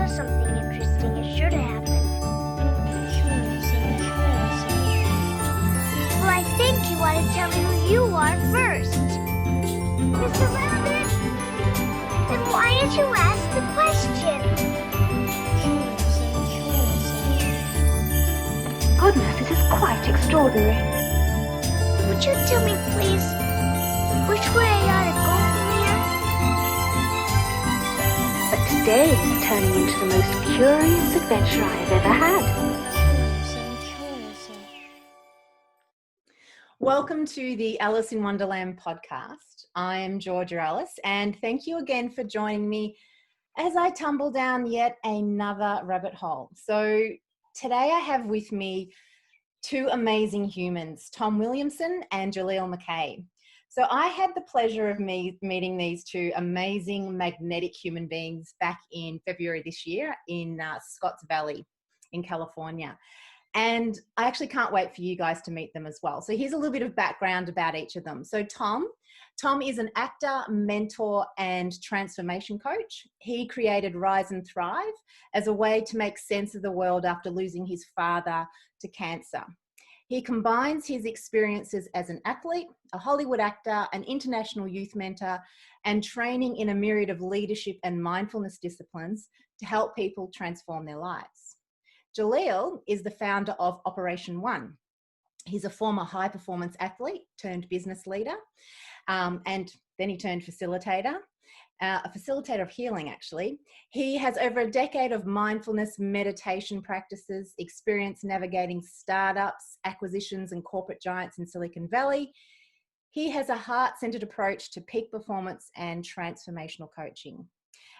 know something interesting is sure to happen. Well, I think you ought to tell me who you are first. Mr. Rabbit, then why did you ask the question? Goodness, this is quite extraordinary. Would you tell me, please, which way I ought to go from here? But today is turning into the most curious adventure I have ever had. Welcome to the Alice in Wonderland podcast. I am Georgia Ellis, and thank you again for joining me as I tumble down yet another rabbit hole. So today I have with me two amazing humans, Tom Williamson and Jaleel Mackey. So I had the pleasure of meeting these two amazing magnetic human beings back in February this year in Scotts Valley in California. And I actually can't wait for you guys to meet them as well. So here's a little bit of background about each of them. So Tom is an actor, mentor, and transformation coach. He created Rise and Thrive as a way to make sense of the world after losing his father to cancer. He combines his experiences as an athlete, a Hollywood actor, an international youth mentor, and training in a myriad of leadership and mindfulness disciplines to help people transform their lives. Jaleel is the founder of Operation One. He's a former high-performance athlete turned business leader, and then he turned facilitator, a facilitator of healing, actually. He has over a decade of mindfulness meditation practices, experience navigating startups, acquisitions, and corporate giants in Silicon Valley. He has a heart-centered approach to peak performance and transformational coaching.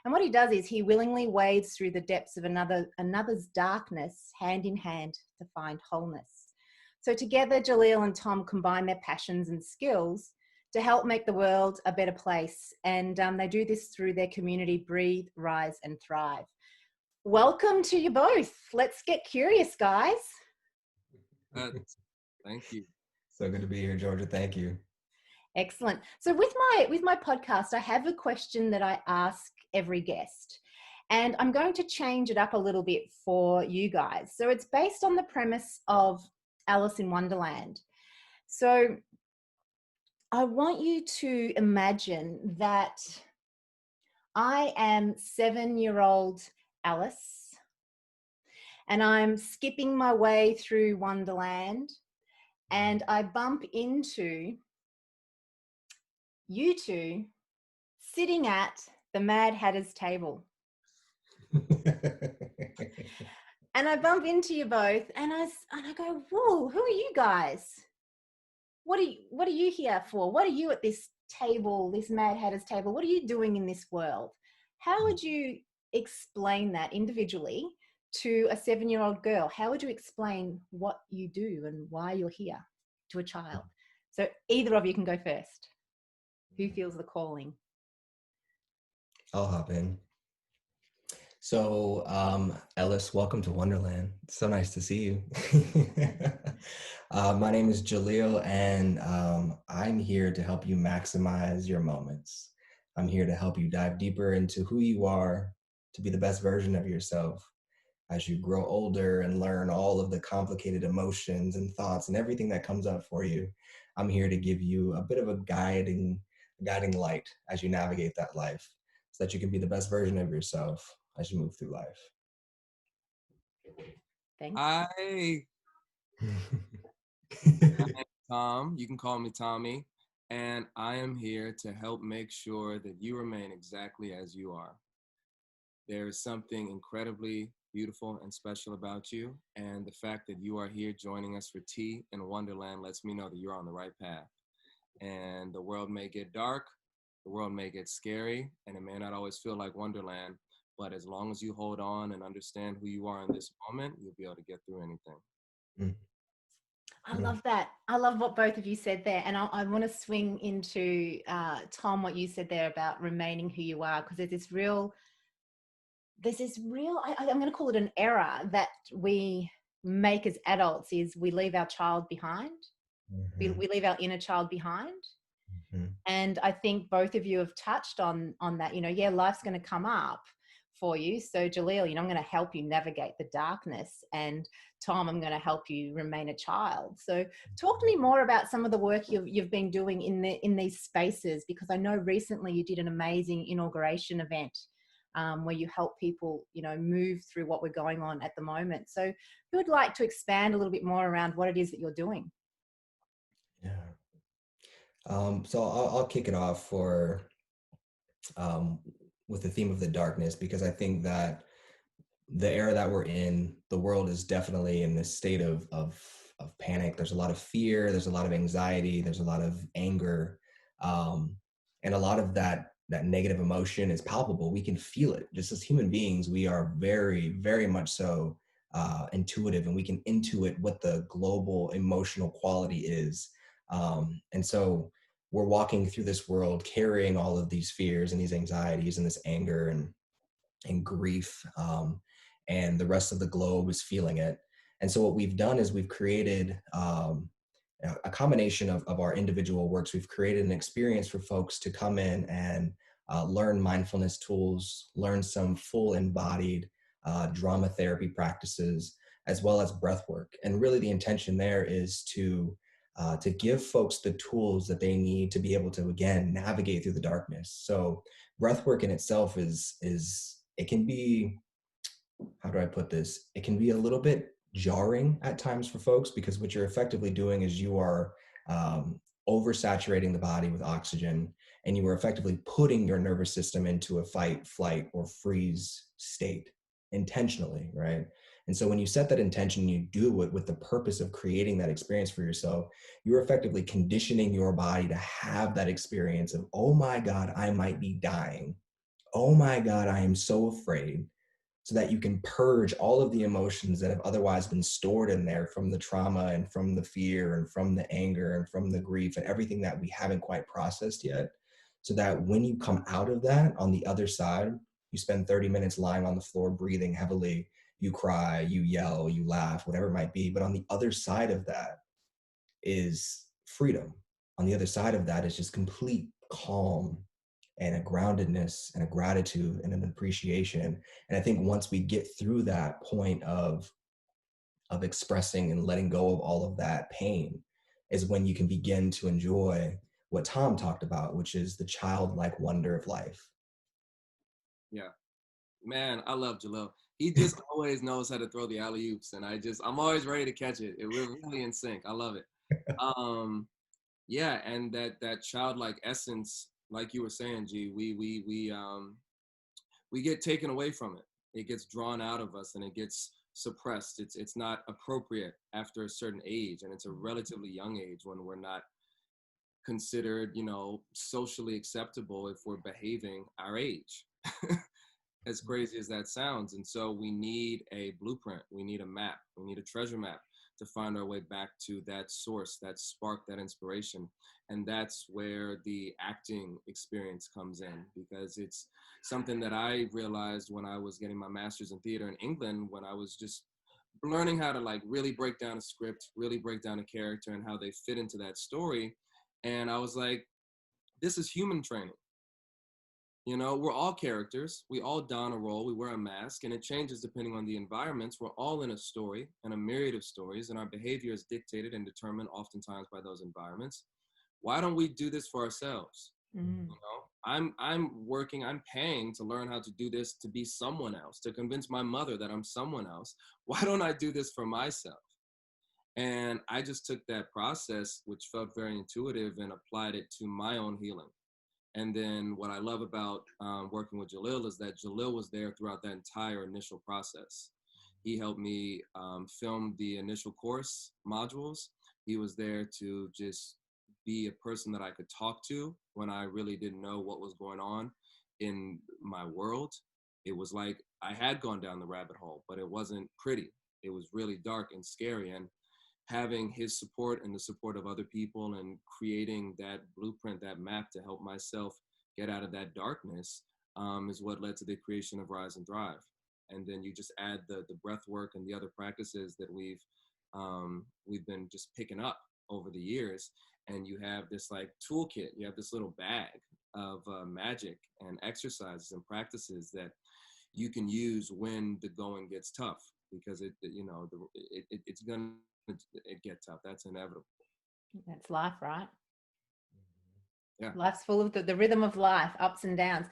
And what he does is he willingly wades through the depths of another's darkness, hand in hand, to find wholeness. So together, Jaleel and Tom combine their passions and skills to help make the world a better place. And they do this through their community, Breathe, Rise and Thrive. Welcome to you both. Let's get curious, guys. Thank you. So good to be here, Georgia. Thank you. Excellent. So with my podcast, I have a question that I ask every guest, and I'm going to change it up a little bit for you guys. So it's based on the premise of Alice in Wonderland. So I want you to imagine that I am 7-year-old Alice, and I'm skipping my way through Wonderland, and I bump into you two sitting at the Mad Hatter's table. And I bump into you both, and I go, whoa, who are you guys? What are you here for? What are you at this table, this Mad Hatter's table? What are you doing in this world? How would you explain that individually to a 7-year-old girl? How would you explain what you do and why you're here to a child? So either of you can go first. Who feels the calling? I'll hop in. So, Ellis, welcome to Wonderland. It's so nice to see you. My name is Jaleel, and I'm here to help you maximize your moments. I'm here to help you dive deeper into who you are to be the best version of yourself as you grow older and learn all of the complicated emotions and thoughts and everything that comes up for you. I'm here to give you a bit of a guiding light as you navigate that life so that you can be the best version of yourself as you move through life. Thanks. Hi, I'm Tom. You can call me Tommy. And I am here to help make sure that you remain exactly as you are. There is something incredibly beautiful and special about you. And the fact that you are here joining us for tea in Wonderland lets me know that you're on the right path. And the world may get dark, the world may get scary, and it may not always feel like Wonderland, but as long as you hold on and understand who you are in this moment, you'll be able to get through anything. I love that. I love what both of you said there. And I want to swing into, Tom, what you said there about remaining who you are, because there's this real, I'm going to call it an error that we make as adults, is we leave our child behind. Mm-hmm. We leave our inner child behind. Mm-hmm. And I think both of you have touched on that. You know, yeah, life's going to come up for you. So Jaleel, I'm going to help you navigate the darkness, and Tom, I'm going to help you remain a child. So talk to me more about some of the work you've been doing in these spaces, because I know recently you did an amazing inauguration event where you help people, move through what we're going on at the moment. So who would like to expand a little bit more around what it is that you're doing? Yeah. So I'll kick it off with the theme of the darkness, because I think that the era that we're in, the world is definitely in this state of panic. There's a lot of fear, there's a lot of anxiety, there's a lot of anger, and a lot of that negative emotion is palpable. We can feel it. Just as human beings, we are very, very much so intuitive, and we can intuit what the global emotional quality is. And so we're walking through this world carrying all of these fears and these anxieties and this anger and grief, and the rest of the globe is feeling it. And so what we've done is we've created a combination of our individual works. We've created an experience for folks to come in and learn mindfulness tools, learn some full embodied drama therapy practices, as well as breath work. And really the intention there is to give folks the tools that they need to be able to, again, navigate through the darkness. So breath work in itself it can be, how do I put this? It can be a little bit jarring at times for folks, because what you're effectively doing is you are oversaturating the body with oxygen, and you are effectively putting your nervous system into a fight, flight, or freeze state intentionally, right? And so when you set that intention, you do it with the purpose of creating that experience for yourself, you're effectively conditioning your body to have that experience of, oh my God, I might be dying. Oh my God, I am so afraid, so that you can purge all of the emotions that have otherwise been stored in there from the trauma and from the fear and from the anger and from the grief and everything that we haven't quite processed yet. So that when you come out of that on the other side, you spend 30 minutes lying on the floor, breathing heavily, you cry, you yell, you laugh, whatever it might be. But on the other side of that is freedom. On the other side of that is just complete calm and a groundedness and a gratitude and an appreciation. And I think once we get through that point of expressing and letting go of all of that pain, is when you can begin to enjoy what Tom talked about, which is the childlike wonder of life. Yeah, man, I love Jaleel. He just always knows how to throw the alley-oops, and I'm always ready to catch it. We're really in sync. I love it. Yeah, and that childlike essence, like you were saying, G, we get taken away from it. It gets drawn out of us, and it gets suppressed. It's not appropriate after a certain age, and it's a relatively young age when we're not considered, socially acceptable if we're behaving our age. As crazy as that sounds. And so we need a blueprint, we need a map, we need a treasure map to find our way back to that source, that spark, that inspiration. And that's where the acting experience comes in, because it's something that I realized when I was getting my master's in theater in England, when I was just learning how to really break down a script, really break down a character and how they fit into that story. And I was like, this is human training. We're all characters. We all don a role. We wear a mask, and it changes depending on the environments. We're all in a story and a myriad of stories, and our behavior is dictated and determined oftentimes by those environments. Why don't we do this for ourselves? I'm paying to learn how to do this, to be someone else, to convince my mother that I'm someone else. Why don't I do this for myself? And I just took that process, which felt very intuitive, and applied it to my own healing. And then what I love about working with Jaleel is that Jaleel was there throughout that entire initial process. He helped me film the initial course modules. He was there to just be a person that I could talk to when I really didn't know what was going on in my world. It was like I had gone down the rabbit hole, but it wasn't pretty. It was really dark and scary. And having his support and the support of other people and creating that blueprint, that map to help myself get out of that darkness is what led to the creation of Rise and Thrive. And then you just add the breath work and the other practices that we've been just picking up over the years. And you have this toolkit, you have this little bag of magic and exercises and practices that you can use when the going gets tough, because it's gonna get tough. That's inevitable. That's life, right? Yeah. Life's full of the rhythm of life, ups and downs.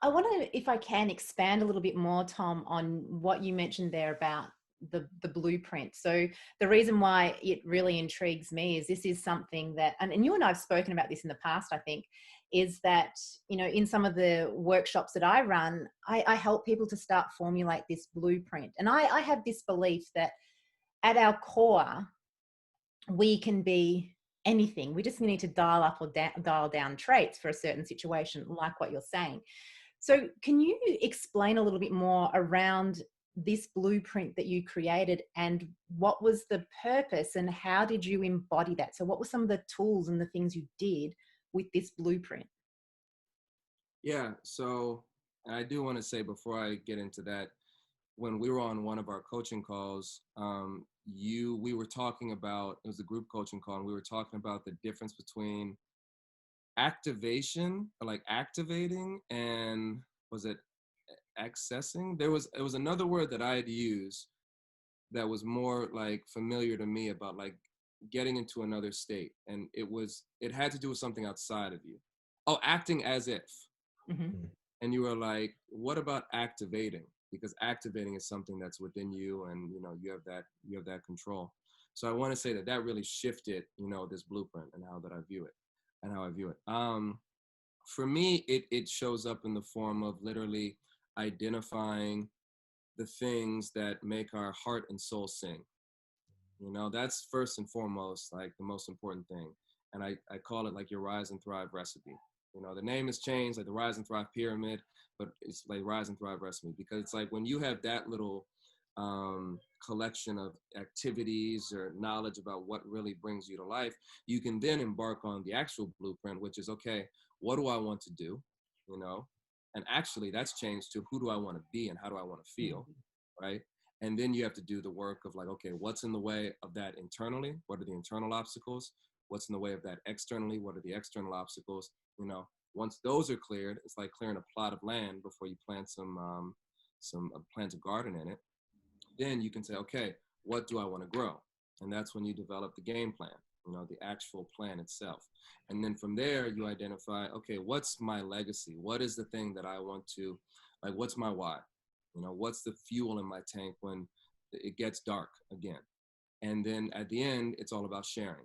I want to, if I can, expand a little bit more, Tom, on what you mentioned there about the blueprint. So the reason why it really intrigues me is this is something that, and you and I have spoken about this in the past, I think, is that, in some of the workshops that I run, I help people to start formulate this blueprint. And I have this belief that at our core, we can be anything. We just need to dial up or dial down traits for a certain situation, like what you're saying. So can you explain a little bit more around this blueprint that you created, and what was the purpose and how did you embody that? So what were some of the tools and the things you did with this blueprint? Yeah, so I do want to say, before I get into that, when we were on one of our coaching calls, we were talking about, it was a group coaching call, and we were talking about the difference between activation, like activating, and was it accessing? It was another word that I had used that was more like familiar to me, about like getting into another state, and it had to do with something outside of you. Oh, acting as if. Mm-hmm. And you were like, what about activating? Because activating is something that's within you, and you have that control. So I want to say that really shifted this blueprint and how I view it. For me, it shows up in the form of literally identifying the things that make our heart and soul sing. That's first and foremost, like, the most important thing. And I call it like your rise and thrive recipe. The name has changed, like the Rise and Thrive Pyramid, but it's like Rise and Thrive Recipe, because it's like when you have that little collection of activities or knowledge about what really brings you to life, you can then embark on the actual blueprint, which is, okay, what do I want to do? And actually that's changed to, who do I want to be and how do I want to feel, right? And then you have to do the work of like, okay, what's in the way of that internally? What are the internal obstacles? What's in the way of that externally? What are the external obstacles? Once those are cleared, it's like clearing a plot of land before you plant plant a garden in it. Then you can say, okay, what do I want to grow? And that's when you develop the game plan, the actual plan itself. And then from there, you identify, okay, what's my legacy? What is the thing that I want to, like, what's my why? What's the fuel in my tank when it gets dark again? And then at the end, it's all about sharing.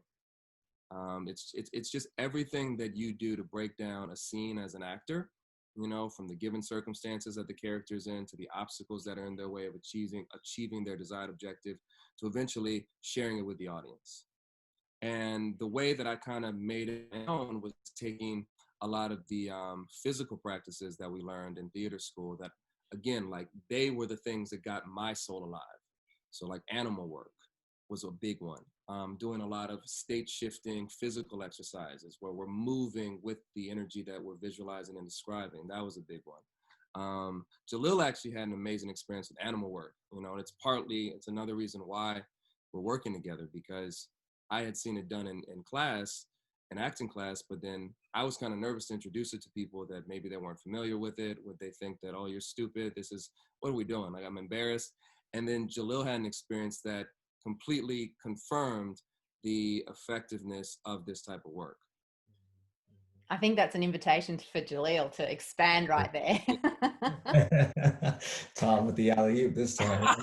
It's just everything that you do to break down a scene as an actor, from the given circumstances that the character's in, to the obstacles that are in their way of achieving their desired objective, to eventually sharing it with the audience. And the way that I kind of made it my own was taking a lot of the physical practices that we learned in theater school, that, again, like, they were the things that got my soul alive. So like animal work was a big one. Doing a lot of state shifting physical exercises where we're moving with the energy that we're visualizing and describing. That was a big one. Jaleel actually had an amazing experience with animal work, and it's another reason why we're working together, because I had seen it done in class, in acting class, but then I was kind of nervous to introduce it to people that maybe they weren't familiar with it. Would they think that, oh, you're stupid? What are we doing? Like, I'm embarrassed. And then Jaleel had an experience that completely confirmed the effectiveness of this type of work. I think that's an invitation for Jaleel to expand right there. Tom with the alley-oop this time.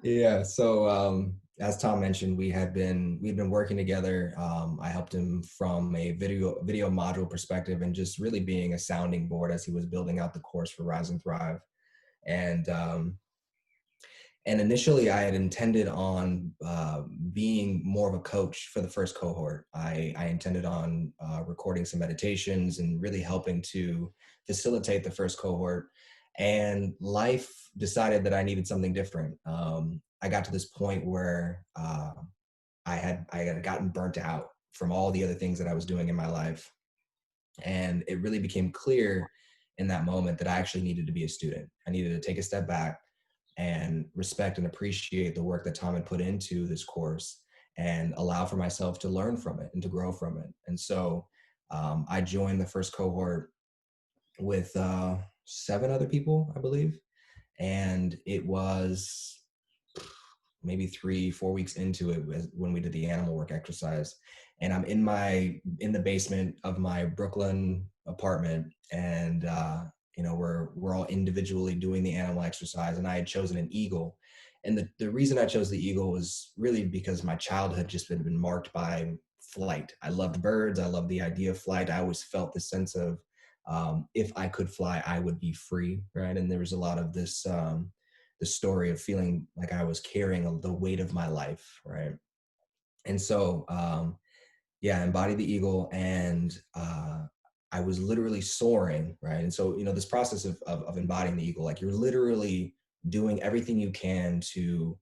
Yeah, so as Tom mentioned, we'd been working together. I helped him from a video module perspective, and just really being a sounding board as he was building out the course for Rise and Thrive. And initially, I had intended on being more of a coach for the first cohort. I intended on recording some meditations and really helping to facilitate the first cohort. And life decided that I needed something different. I got to this point where I had gotten burnt out from all the other things that I was doing in my life. And it really became clear in that moment that I actually needed to be a student. I needed to take a step back and respect and appreciate the work that Tom had put into this course, and allow for myself to learn from it and to grow from it. And so I joined the first cohort with 7 other people, I believe. And it was maybe 3-4 weeks into it when we did the animal work exercise. And I'm in the basement of my Brooklyn apartment, and we're all individually doing the animal exercise, and I had chosen an eagle. And the reason I chose the eagle was really because my childhood just been marked by flight. I loved birds. I loved the idea of flight. I always felt the sense of, if I could fly, I would be free, right? And there was a lot of this the story of feeling like I was carrying the weight of my life, right? And so, yeah, I embodied the eagle, and I was literally soaring, right? And so, this process of embodying the eagle, like you're literally doing everything you can to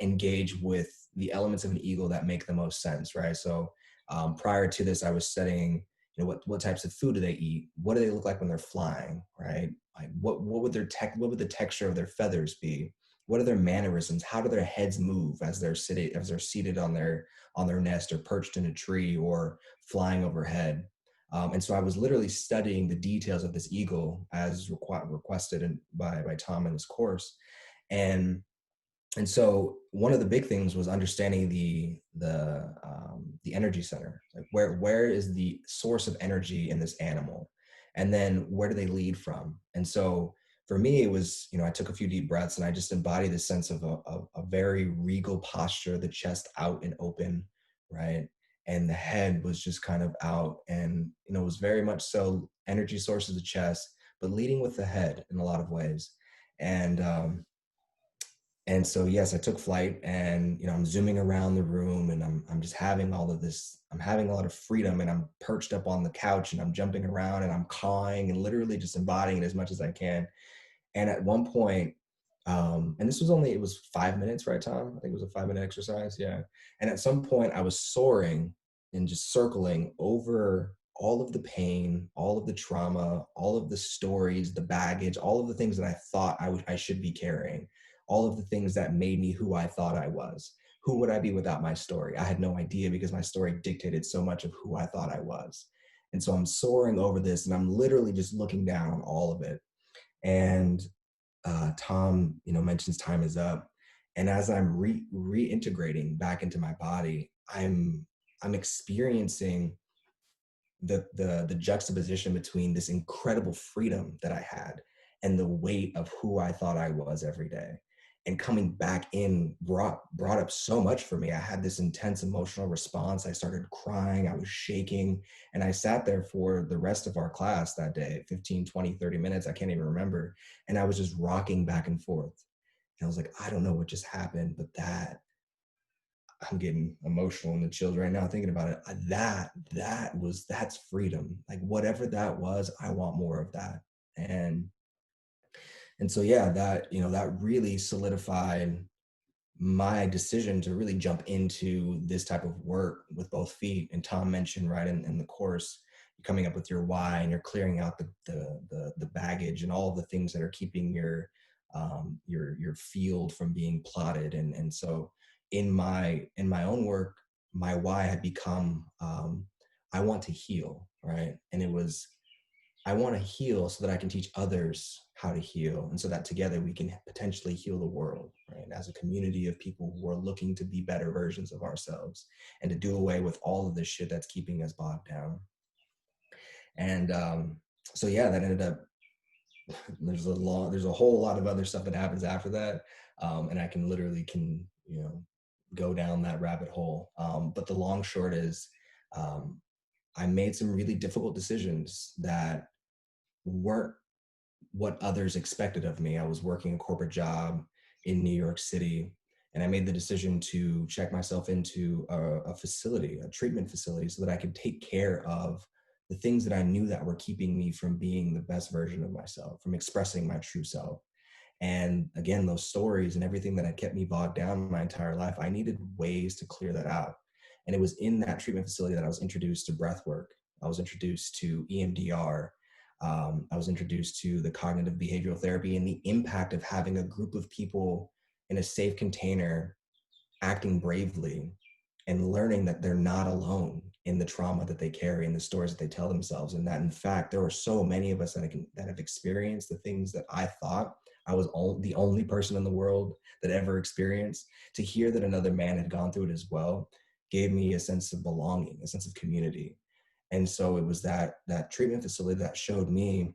engage with the elements of an eagle that make the most sense, right? So, prior to this, I was studying, what types of food do they eat? What do they look like when they're flying, right? Like what would what would the texture of their feathers be? What are their mannerisms? How do their heads move as they're seated on their nest or perched in a tree or flying overhead? And so I was literally studying the details of this eagle as requested by Tom in this course. And so one of the big things was understanding the energy center. Like where is the source of energy in this animal, and then where do they lead from? And so for me, it was, I took a few deep breaths and I just embodied the sense of a very regal posture, the chest out and open, right? And the head was just kind of out, and it was very much so energy source of the chest, but leading with the head in a lot of ways. And so, yes, I took flight, and, I'm zooming around the room, and I'm just having all of this, I'm having a lot of freedom, and I'm perched up on the couch, and I'm jumping around, and I'm cawing and literally just embodying it as much as I can. And at one point, and it was 5 minutes, right, Tom? I think it was a 5-minute exercise. Yeah. And at some point I was soaring and just circling over all of the pain, all of the trauma, all of the stories, the baggage, all of the things that I thought I should be carrying, all of the things that made me who I thought I was. Who would I be without my story? I had no idea, because my story dictated so much of who I thought I was. And so I'm soaring over this, and I'm literally just looking down on all of it. And Tom, mentions time is up. And as I'm reintegrating back into my body, I'm experiencing the juxtaposition between this incredible freedom that I had and the weight of who I thought I was every day. And coming back in brought up so much for me. I had this intense emotional response. I started crying, I was shaking, and I sat there for the rest of our class that day, 15, 20, 30 minutes, I can't even remember. And I was just rocking back and forth. And I was like, I don't know what just happened, but I'm getting emotional in the chills right now thinking about it. That's freedom. Like whatever that was, I want more of that. And so, yeah, that really solidified my decision to really jump into this type of work with both feet. And Tom mentioned, right, in the course, you're coming up with your why, and you're clearing out the baggage and all of the things that are keeping your field from being plotted. And so in my own work, my why had become, I want to heal, right? And it was, I want to heal so that I can teach others how to heal, and so that together we can potentially heal the world, right? As a community of people who are looking to be better versions of ourselves, and to do away with all of this shit that's keeping us bogged down. And so, yeah, that ended up, there's a whole lot of other stuff that happens after that, and I can literally go down that rabbit hole. But the long short is, I made some really difficult decisions that weren't what others expected of me. I was working a corporate job in New York City, and I made the decision to check myself into a treatment facility, so that I could take care of the things that I knew that were keeping me from being the best version of myself, from expressing my true self. And again, those stories and everything that had kept me bogged down my entire life, I needed ways to clear that out. And it was in that treatment facility that I was introduced to breath work. I was introduced to EMDR. I was introduced to the cognitive behavioral therapy, and the impact of having a group of people in a safe container acting bravely and learning that they're not alone in the trauma that they carry and the stories that they tell themselves. And that, in fact, there were so many of us that have experienced the things that I thought I was the only person in the world that ever experienced. To hear that another man had gone through it as well gave me a sense of belonging, a sense of community. And so it was that treatment facility that showed me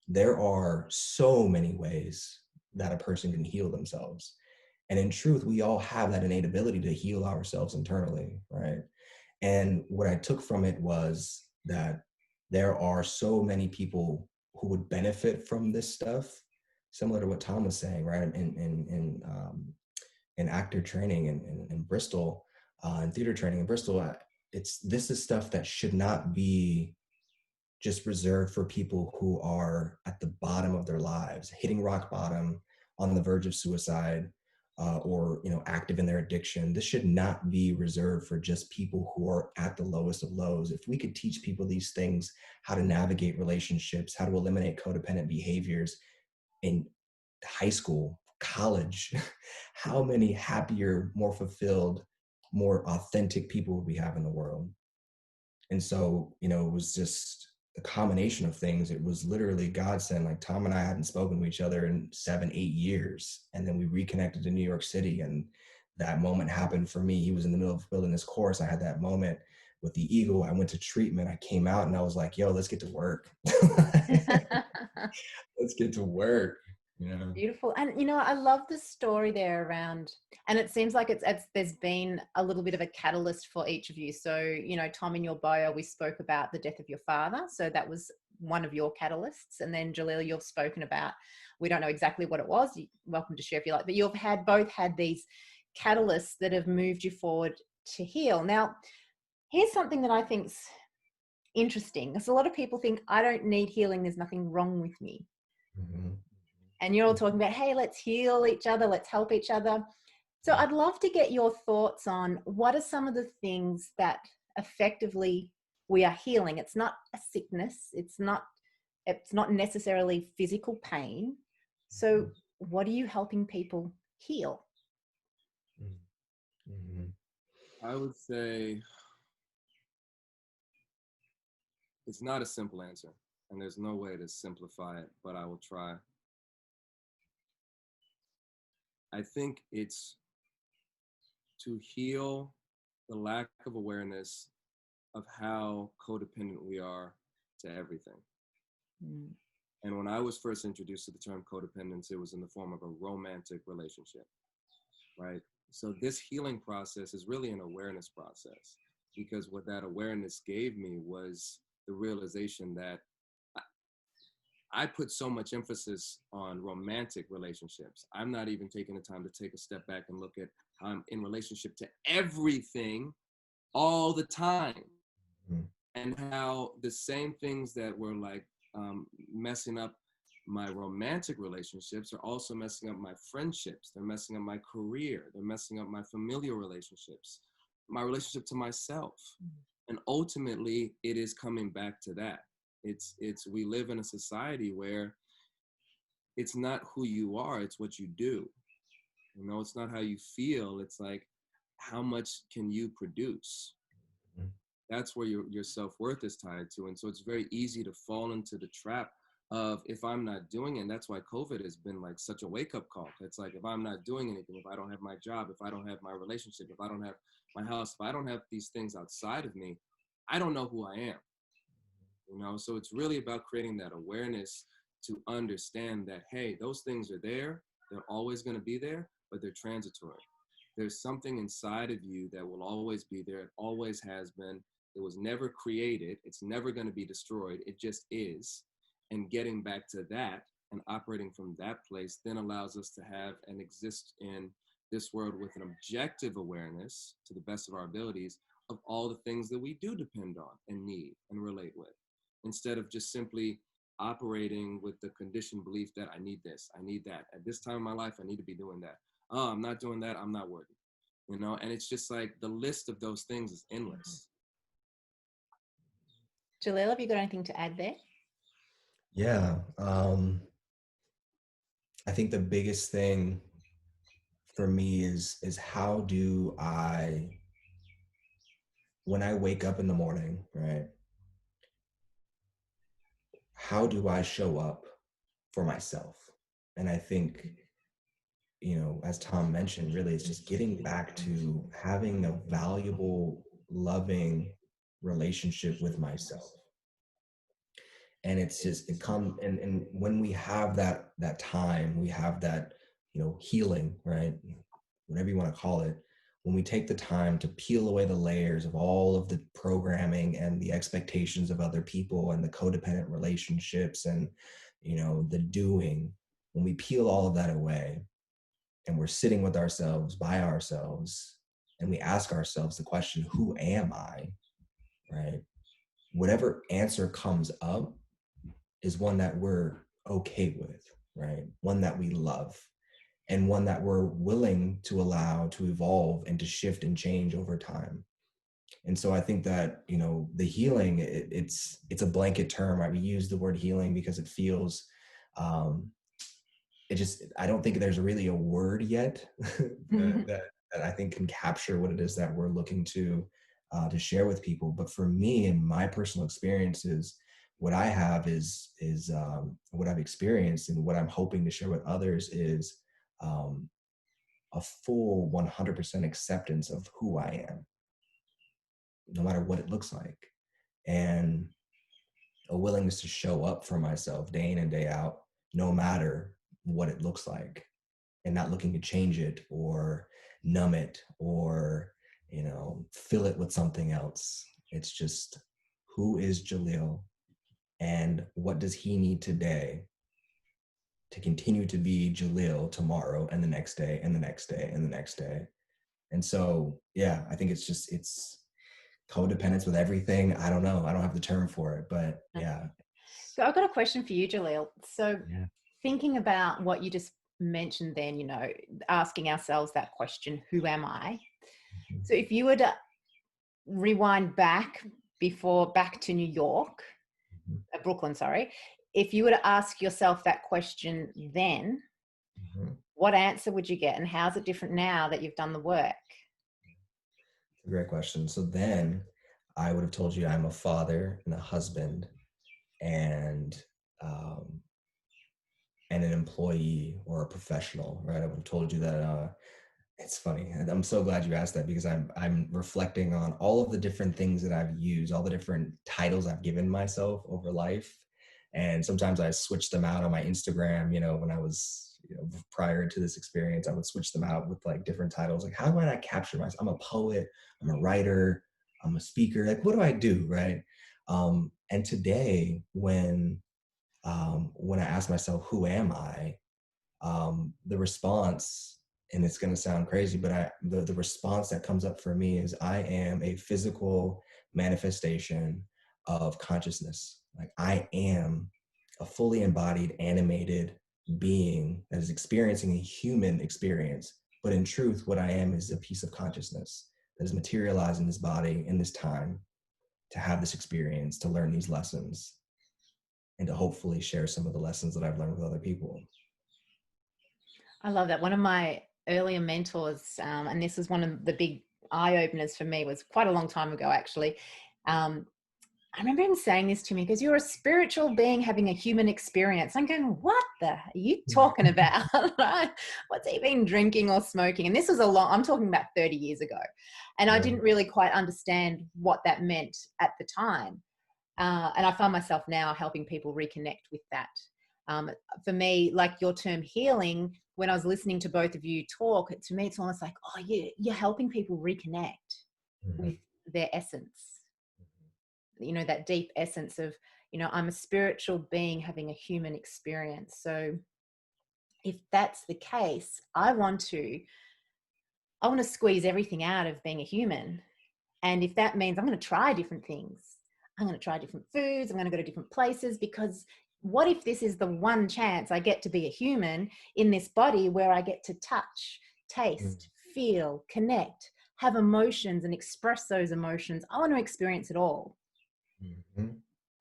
there are so many ways that a person can heal themselves. And in truth, we all have that innate ability to heal ourselves internally, right? And what I took from it was that there are so many people who would benefit from this stuff, similar to what Tom was saying, right? In actor training in Bristol, and theater training in Bristol, this is stuff that should not be just reserved for people who are at the bottom of their lives, hitting rock bottom, on the verge of suicide, or active in their addiction. This should not be reserved for just people who are at the lowest of lows. If we could teach people these things, how to navigate relationships, how to eliminate codependent behaviors in high school, college, how many happier, more fulfilled, more authentic people would we have in the world? And so, it was just a combination of things. It was literally godsend. Like, Tom and I hadn't spoken to each other in 7-8 years. And then we reconnected in New York City. And that moment happened for me. He was in the middle of building this course. I had that moment with the Eagle. I went to treatment. I came out and I was like, yo, let's get to work. Let's get to work. Beautiful. And I love the story there around, and it seems like there's been a little bit of a catalyst for each of you. So Tom, in your bio we spoke about the death of your father, so that was one of your catalysts. And then Jaleel, you've spoken about, we don't know exactly what it was, you're welcome to share if you like, but you've both had these catalysts that have moved you forward to heal. Now here's something that I think's interesting, because a lot of people think, I don't need healing, there's nothing wrong with me. Mm-hmm. And you're all talking about, hey, let's heal each other, let's help each other. So I'd love to get your thoughts on what are some of the things that effectively we are healing. It's not a sickness, it's not necessarily physical pain. So what are you helping people heal? Mm-hmm. I would say it's not a simple answer, and there's no way to simplify it, but I will try. I think it's to heal the lack of awareness of how codependent we are to everything. Mm. And when I was first introduced to the term codependence, it was in the form of a romantic relationship, right? So this healing process is really an awareness process, because what that awareness gave me was the realization that I put so much emphasis on romantic relationships. I'm not even taking the time to take a step back and look at how I'm in relationship to everything all the time. Mm-hmm. And how the same things that were like messing up my romantic relationships are also messing up my friendships. They're messing up my career. They're messing up my familial relationships, my relationship to myself. Mm-hmm. And ultimately, it is coming back to that. We live in a society where it's not who you are, it's what you do. It's not how you feel. It's like, how much can you produce? Mm-hmm. That's where your self-worth is tied to. And so it's very easy to fall into the trap of, if I'm not doing it, and that's why COVID has been like such a wake-up call. It's like, if I'm not doing anything, if I don't have my job, if I don't have my relationship, if I don't have my house, if I don't have these things outside of me, I don't know who I am. So it's really about creating that awareness to understand that, hey, those things are there. They're always going to be there, but they're transitory. There's something inside of you that will always be there. It always has been. It was never created. It's never going to be destroyed. It just is. And getting back to that and operating from that place then allows us to have and exist in this world with an objective awareness, to the best of our abilities, of all the things that we do depend on and need and relate with, instead of just simply operating with the conditioned belief that I need this, I need that. At this time in my life, I need to be doing that. Oh, I'm not doing that, I'm not worthy. And it's just like the list of those things is endless. Jaleel, have you got anything to add there? Yeah. I think the biggest thing for me is how do I when I wake up in the morning, right, how do I show up for myself? And I think, as Tom mentioned, really it's just getting back to having a valuable, loving relationship with myself. And it's just, it comes, and when we have that time, we have that, healing, right? Whatever you want to call it, when we take the time to peel away the layers of all of the programming and the expectations of other people and the codependent relationships and, the doing, when we peel all of that away and we're sitting with ourselves by ourselves and we ask ourselves the question, who am I? Right? Whatever answer comes up is one that we're okay with, right? One that we love, and one that we're willing to allow to evolve and to shift and change over time. And so I think that, the healing, it's a blanket term, right? We use the word healing because it feels, I don't think there's really a word yet that I think can capture what it is that we're looking to share with people. But for me, in my personal experiences, what I have is what I've experienced, and what I'm hoping to share with others is a full 100% acceptance of who I am, no matter what it looks like, and a willingness to show up for myself day in and day out, no matter what it looks like, and not looking to change it or numb it or, fill it with something else. It's just, who is Jaleel, and what does he need today to continue to be Jaleel tomorrow and the next day and the next day and the next day. And so, yeah, I think it's codependence with everything. I don't know. I don't have the term for it, but yeah. So I've got a question for you, Jaleel. So Yeah. thinking about what you just mentioned then, asking ourselves that question, who am I? So if you were to rewind back to New York, Brooklyn, sorry, if you were to ask yourself that question then, what answer would you get? And how's it different now that you've done the work? It's a great question. So then I would have told you I'm a father and a husband and an employee or a professional, right? I would have told you that it's funny. And I'm so glad you asked that, because I'm reflecting on all of the different things that I've used, all the different titles I've given myself over life. And sometimes I switch them out on my Instagram, when I was, prior to this experience, I would switch them out with like different titles. Like, how do I capture myself? I'm a poet, I'm a writer, I'm a speaker. Like, what do I do? Right. And today when I ask myself, who am I? The response, and it's going to sound crazy, but the response that comes up for me is, I am a physical manifestation of consciousness. Like, I am a fully embodied, animated being that is experiencing a human experience. But in truth, what I am is a piece of consciousness that is materialized in this body, in this time, to have this experience, to learn these lessons, and to hopefully share some of the lessons that I've learned with other people. I love that. One of my earlier mentors, and this is one of the big eye openers for me, was quite a long time ago, actually. I remember him saying this to me, because you're a spiritual being having a human experience. I'm going, what the are you talking about? What's he been drinking or smoking? And this was I'm talking about 30 years ago. And I didn't really quite understand what that meant at the time. And I find myself now helping people reconnect with that. For me, like your term healing, when I was listening to both of you talk, to me, it's almost like, oh, you're helping people reconnect with their essence. That deep essence of, I'm a spiritual being having a human experience. So if that's the case, I want to squeeze everything out of being a human. And if that means I'm going to try different things, I'm going to try different foods, I'm going to go to different places, because what if this is the one chance I get to be a human in this body where I get to touch, taste, feel, connect, have emotions and express those emotions? I want to experience it all.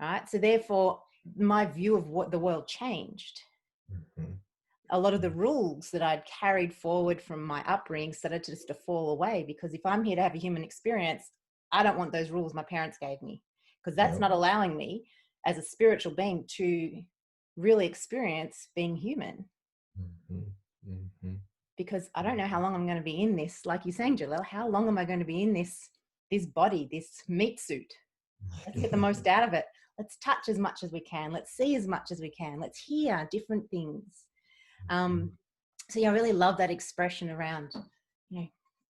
Right? So therefore, my view of what the world changed. A lot of the rules that I'd carried forward from my upbringing started just to fall away, because if I'm here to have a human experience, I don't want those rules my parents gave me, because that's Yep. not allowing me as a spiritual being to really experience being human. Because I don't know how long I'm going to be in this, like you're saying, Jaleel, how long am I going to be in this body, this meat suit? Let's get the most out of it. Let's touch as much as we can. Let's see as much as we can. Let's hear different things. So yeah, I really love that expression around,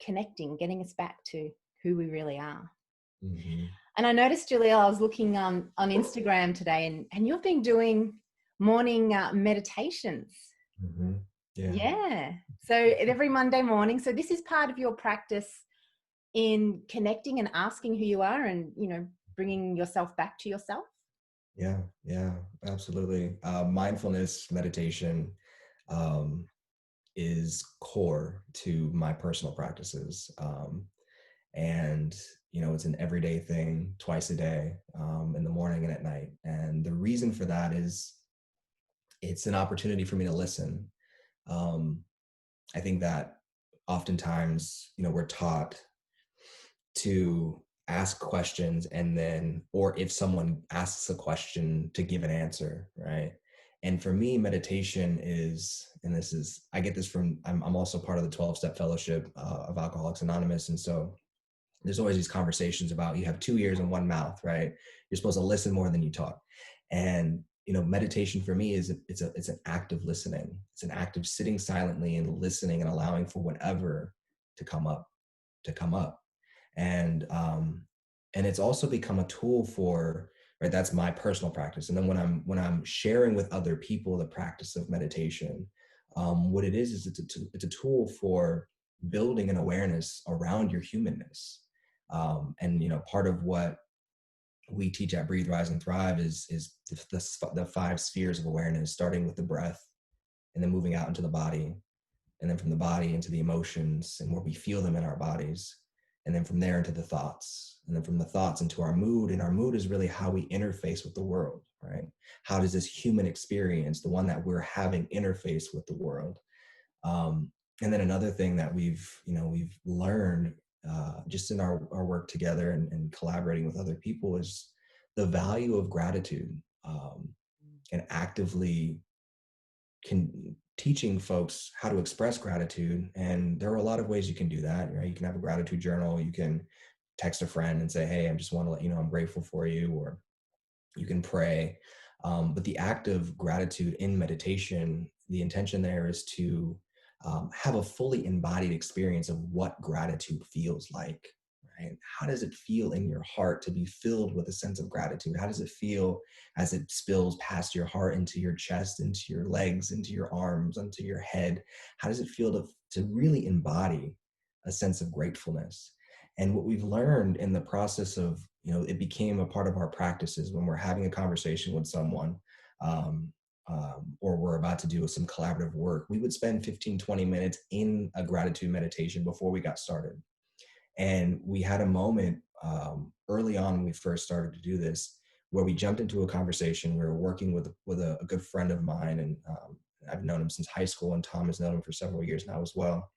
connecting, getting us back to who we really are. And I noticed, Jaleel, I was looking on Instagram today, and you've been doing morning meditations. Yeah. So every Monday morning. So this is part of your practice in connecting and asking who you are, and bringing yourself back to yourself. Yeah, absolutely. Mindfulness meditation is core to my personal practices. And it's an everyday thing, twice a day, in the morning and at night. And the reason for that is it's an opportunity for me to listen. I think that oftentimes, we're taught to ask questions, and then, or if someone asks a question, to give an answer, right? And for me, meditation is, and this is, I get this from, I'm also part of the 12-step fellowship of Alcoholics Anonymous. And so there's always these conversations about, you have 2 ears and 1 mouth, right? You're supposed to listen more than you talk. And meditation for me is it's an act of listening. It's an act of sitting silently and listening and allowing for whatever to come up. And it's also become a tool for, right, that's my personal practice. And then when I'm sharing with other people the practice of meditation, what it is it's a tool for building an awareness around your humanness. And part of what we teach at Breathe, Rise, and Thrive is the 5 spheres of awareness, starting with the breath, and then moving out into the body, and then from the body into the emotions and where we feel them in our bodies, and then from there into the thoughts, and then from the thoughts into our mood. And our mood is really how we interface with the world, right? How does this human experience, the one that we're having, interface with the world? And then another thing that we've learned just in our work together and collaborating with other people is the value of gratitude, and actively teaching folks how to express gratitude. And there are a lot of ways you can do that, right? You can have a gratitude journal. You can text a friend and say, hey, I just want to let you know I'm grateful for you, or you can pray. But the act of gratitude in meditation, the intention there is to have a fully embodied experience of what gratitude feels like, right? How does it feel in your heart to be filled with a sense of gratitude? How does it feel as it spills past your heart into your chest, into your legs, into your arms, into your head? How does it feel to really embody a sense of gratefulness? And what we've learned in the process of, it became a part of our practices when we're having a conversation with someone, or we're about to do some collaborative work, we would spend 15-20 minutes in a gratitude meditation before we got started. And we had a moment early on when we first started to do this, where we jumped into a conversation. We were working with a good friend of mine, and I've known him since high school, and Tom has known him for several years now as well.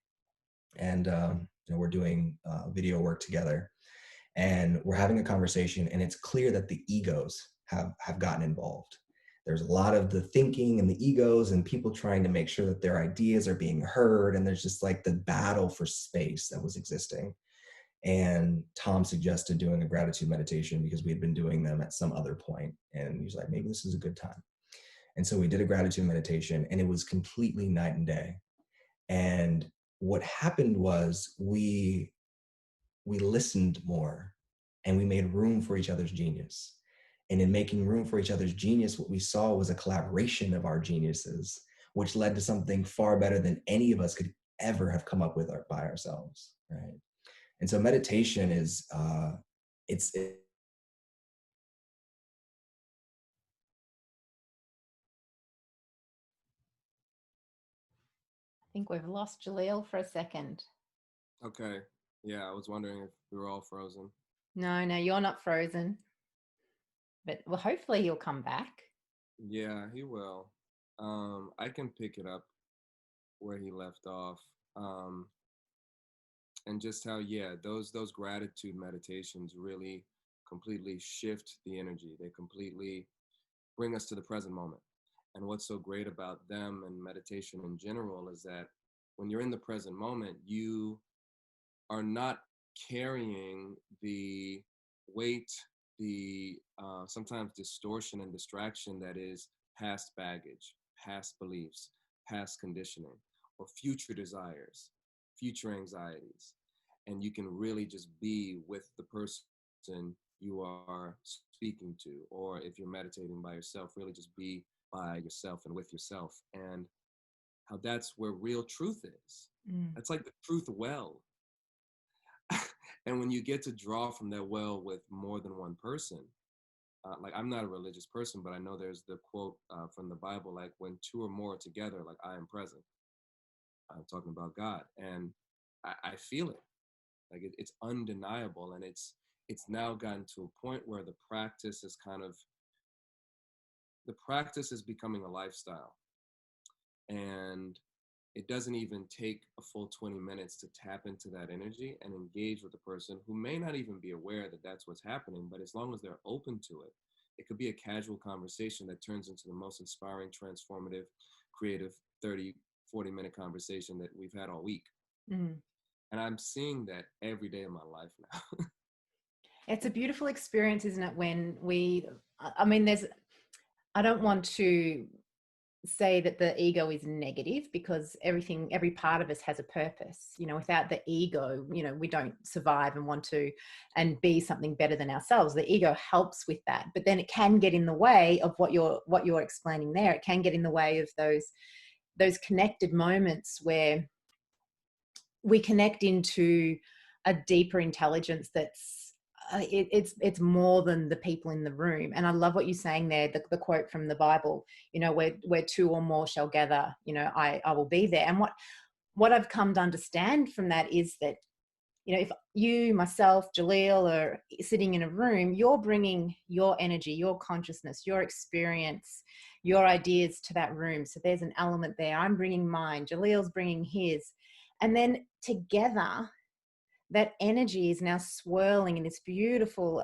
And we're doing video work together, and we're having a conversation, and it's clear that the egos have gotten involved. There's a lot of the thinking and the egos and people trying to make sure that their ideas are being heard. And there's just like the battle for space that was existing. And Tom suggested doing a gratitude meditation because we had been doing them at some other point. And he was like, maybe this is a good time. And so we did a gratitude meditation, and it was completely night and day. And what happened was we listened more, and we made room for each other's genius. And in making room for each other's genius, what we saw was a collaboration of our geniuses, which led to something far better than any of us could ever have come up with by ourselves, right? And so meditation is, I think we've lost Jaleel for a second. Okay. Yeah, I was wondering if we were all frozen. No, you're not frozen. But well, hopefully he'll come back. Yeah, he will. I can pick it up where he left off. And just how, yeah, those gratitude meditations really completely shift the energy. They completely bring us to the present moment. And what's so great about them and meditation in general is that when you're in the present moment, you are not carrying the weight, the sometimes distortion and distraction that is past baggage, past beliefs, past conditioning, or future desires, future anxieties. And you can really just be with the person you are speaking to, or if you're meditating by yourself, really just be by yourself and with yourself. And how that's where real truth is. That's like the truth well. And when you get to draw from that well with more than one person, like I'm not a religious person, but I know there's the quote from the Bible, like when two or more are together, like I am present. I'm talking about God, and I feel it. Like it's undeniable, and it's now gotten to a point where the practice is becoming a lifestyle, and it doesn't even take a full 20 minutes to tap into that energy and engage with a person who may not even be aware that that's what's happening, but as long as they're open to it, it could be a casual conversation that turns into the most inspiring, transformative, creative 30-40 minute conversation that we've had all week. And I'm seeing that every day of my life now. It's a beautiful experience, isn't it? When I don't want to say that the ego is negative, because every part of us has a purpose. Without the ego, we don't survive and want to and be something better than ourselves. The ego helps with that, but then it can get in the way of what you're explaining there. It can get in the way of those connected moments where we connect into a deeper intelligence that's it's more than the people in the room. And I love what you're saying there, the quote from the Bible, where two or more shall gather, I will be there. And what I've come to understand from that is that, if you, myself, Jaleel, are sitting in a room, you're bringing your energy, your consciousness, your experience, your ideas to that room. So there's an element there. I'm bringing mine, Jaleel's bringing his. And then together, that energy is now swirling in this beautiful,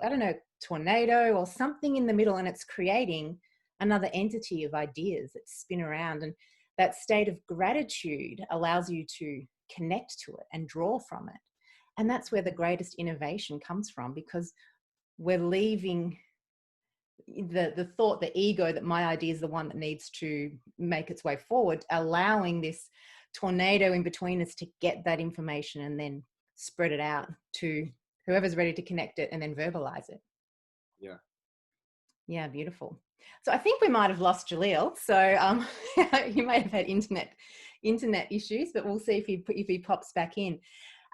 tornado or something in the middle, and it's creating another entity of ideas that spin around. And that state of gratitude allows you to connect to it and draw from it. And that's where the greatest innovation comes from, because we're leaving the thought, the ego, that my idea is the one that needs to make its way forward, allowing this tornado in between us to get that information and then spread it out to whoever's ready to connect it and then verbalize it. Yeah, beautiful. So I think we might have lost Jaleel. So he may have had internet issues, but we'll see if he pops back in.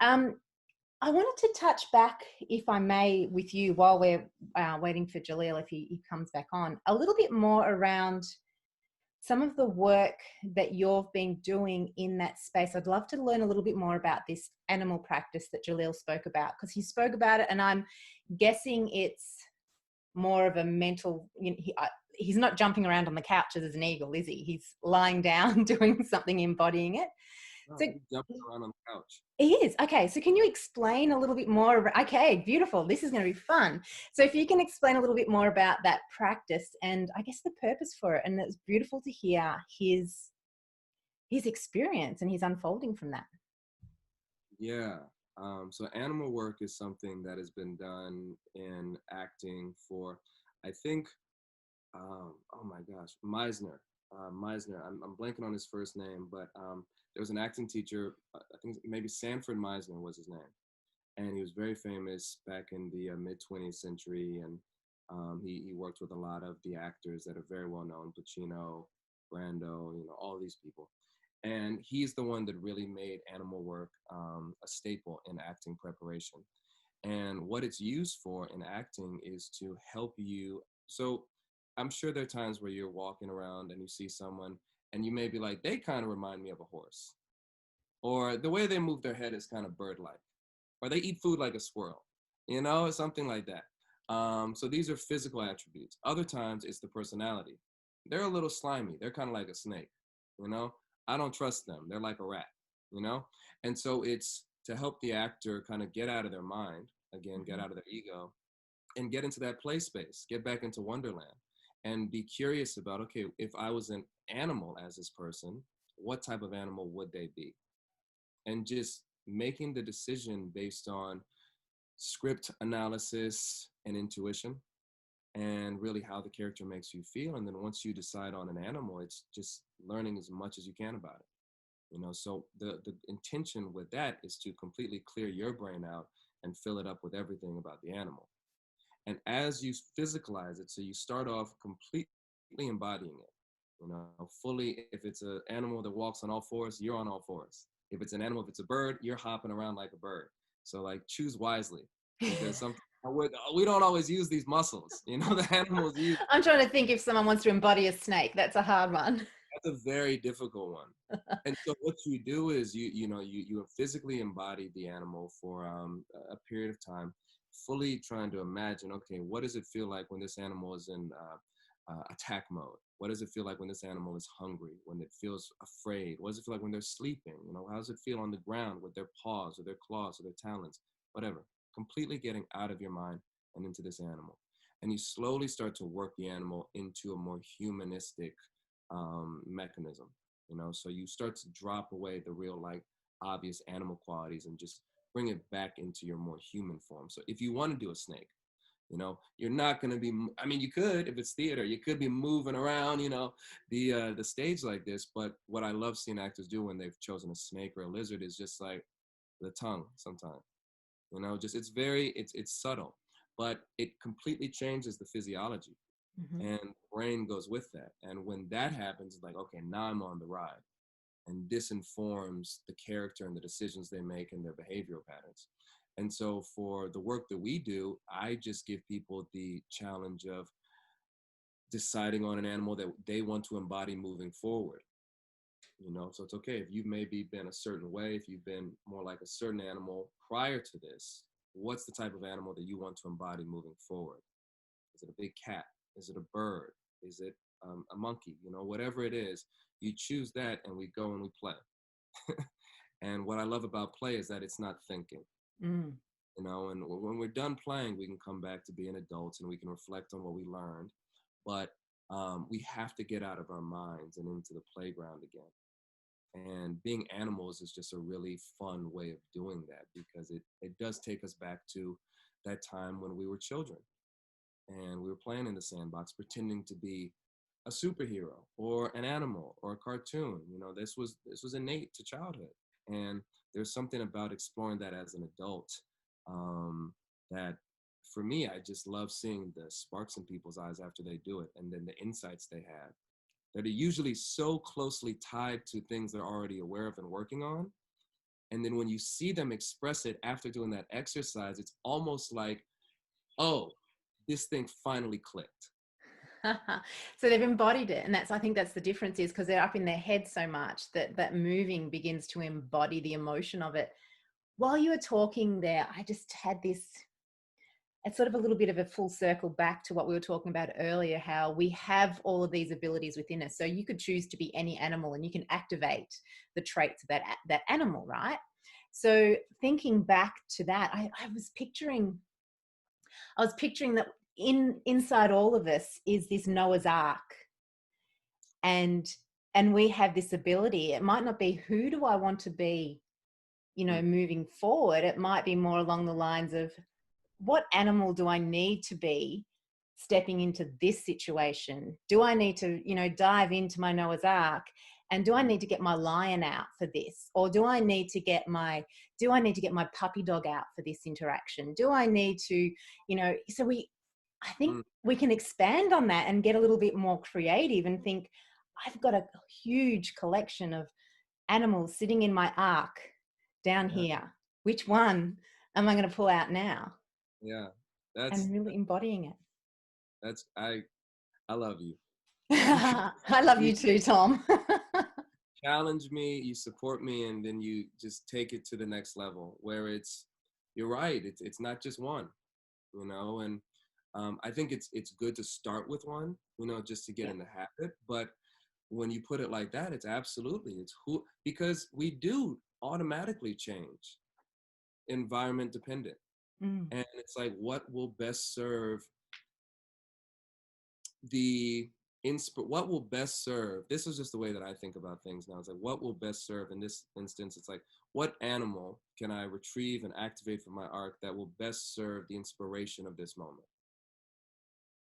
I wanted to touch back, if I may, with you while we're waiting for Jaleel, if he comes back on, a little bit more around some of the work that you've been doing in that space. I'd love to learn a little bit more about this animal practice that Jaleel spoke about, because he spoke about it, and I'm guessing it's more of a mental, he's not jumping around on the couch as an eagle, is he? He's lying down doing something, embodying it. No, So he's jumping around on the couch. He is. Okay, so can you explain a little bit more? Okay, beautiful. This is going to be fun. So if you can explain a little bit more about that practice and I guess the purpose for it. And it's beautiful to hear his experience and his unfolding from that. Yeah. So animal work is something that has been done in acting for, I think, oh my gosh, Meisner. I'm blanking on his first name, but there was an acting teacher, I think maybe Sanford Meisner was his name. And he was very famous back in the mid-20th century. And he worked with a lot of the actors that are very well known, Pacino, Brando, all these people. And he's the one that really made animal work a staple in acting preparation. And what it's used for in acting is to help you. So I'm sure there are times where you're walking around and you see someone and you may be like, they kind of remind me of a horse. Or the way they move their head is kind of bird-like. Or they eat food like a squirrel, something like that. So these are physical attributes. Other times it's the personality. They're a little slimy. They're kind of like a snake, I don't trust them. They're like a rat, And so it's to help the actor kind of get out of their mind, again, get out of their ego, and get into that play space, get back into Wonderland, and be curious about, okay, if I was an animal as this person, what type of animal would they be? And just making the decision based on script analysis and intuition, and really how the character makes you feel. And then once you decide on an animal, it's just learning as much as you can about it. You know, so the intention with that is to completely clear your brain out and fill it up with everything about the animal. And as you physicalize it, so you start off completely embodying it, you know, fully. If it's an animal that walks on all fours, you're on all fours. If it's an animal, if it's a bird, you're hopping around like a bird. So like choose wisely, because we don't always use these muscles, you know, the animals use. I'm trying to think if someone wants to embody a snake. That's a hard one. That's a very difficult one. And so what you do is you physically embody the animal for a period of time, fully trying to imagine, okay, what does it feel like when this animal is in attack mode? What does it feel like when this animal is hungry, when it feels afraid? What does it feel like when they're sleeping? You know, how does it feel on the ground with their paws or their claws or their talons, whatever? Completely getting out of your mind and into this animal. And you slowly start to work the animal into a more humanistic mechanism, you know, so you start to drop away the real, like, obvious animal qualities and just bring it back into your more human form. So if you want to do a snake, you know, you're not going to be, I mean, you could, if it's theater, you could be moving around, you know, the stage like this. But what I love seeing actors do when they've chosen a snake or a lizard is just like the tongue sometimes, you know, just, it's subtle, but it completely changes the physiology. And the brain goes with that. And when that happens, it's like, okay, now I'm on the ride. And this informs the character and the decisions they make and their behavioral patterns. And so for the work that we do, I just give people the challenge of deciding on an animal that they want to embody moving forward. You know, so it's okay if you've maybe been a certain way, if you've been more like a certain animal prior to this, what's the type of animal that you want to embody moving forward? Is it a big cat? Is it a bird? Is it a monkey? You know, whatever it is, you choose that and we go and we play. And what I love about play is that it's not thinking, you know, and when we're done playing, we can come back to being adults and we can reflect on what we learned. But we have to get out of our minds and into the playground again. And being animals is just a really fun way of doing that, because it does take us back to that time when we were children. And we were playing in the sandbox, pretending to be a superhero or an animal or a cartoon. You know, this was innate to childhood. And there's something about exploring that as an adult that, for me, I just love seeing the sparks in people's eyes after they do it, and then the insights they have that are usually so closely tied to things they're already aware of and working on. And then when you see them express it after doing that exercise, it's almost like, oh, this thing finally clicked. So they've embodied it. And I think that's the difference, is because they're up in their head so much that moving begins to embody the emotion of it. While you were talking there, I just had this, it's sort of a little bit of a full circle back to what we were talking about earlier, how we have all of these abilities within us. So you could choose to be any animal and you can activate the traits of that animal, right? So thinking back to that, I was picturing that inside all of us is this Noah's Ark, and we have this ability. It might not be who do I want to be, you know, moving forward. It might be more along the lines of what animal do I need to be stepping into this situation? Do I need to, you know, dive into my Noah's Ark? And do I need to get my lion out for this? Or do I need to get my puppy dog out for this interaction? Do I need to, you know, so I think we can expand on that and get a little bit more creative and think, I've got a huge collection of animals sitting in my ark down here. Which one am I going to pull out now? Yeah. And really embodying it. I love you. I love you too, Tom. Challenge me, you support me, and then you just take it to the next level where you're right. It's not just one, you know, and I think it's good to start with one, you know, just to get in the habit. But when you put it like that, it's who, because we do automatically change. environment dependent. Mm. And it's like, what will best serve what will best serve, this is just the way that I think about things now. It's like, what will best serve in this instance? It's like, what animal can I retrieve and activate from my arc that will best serve the inspiration of this moment?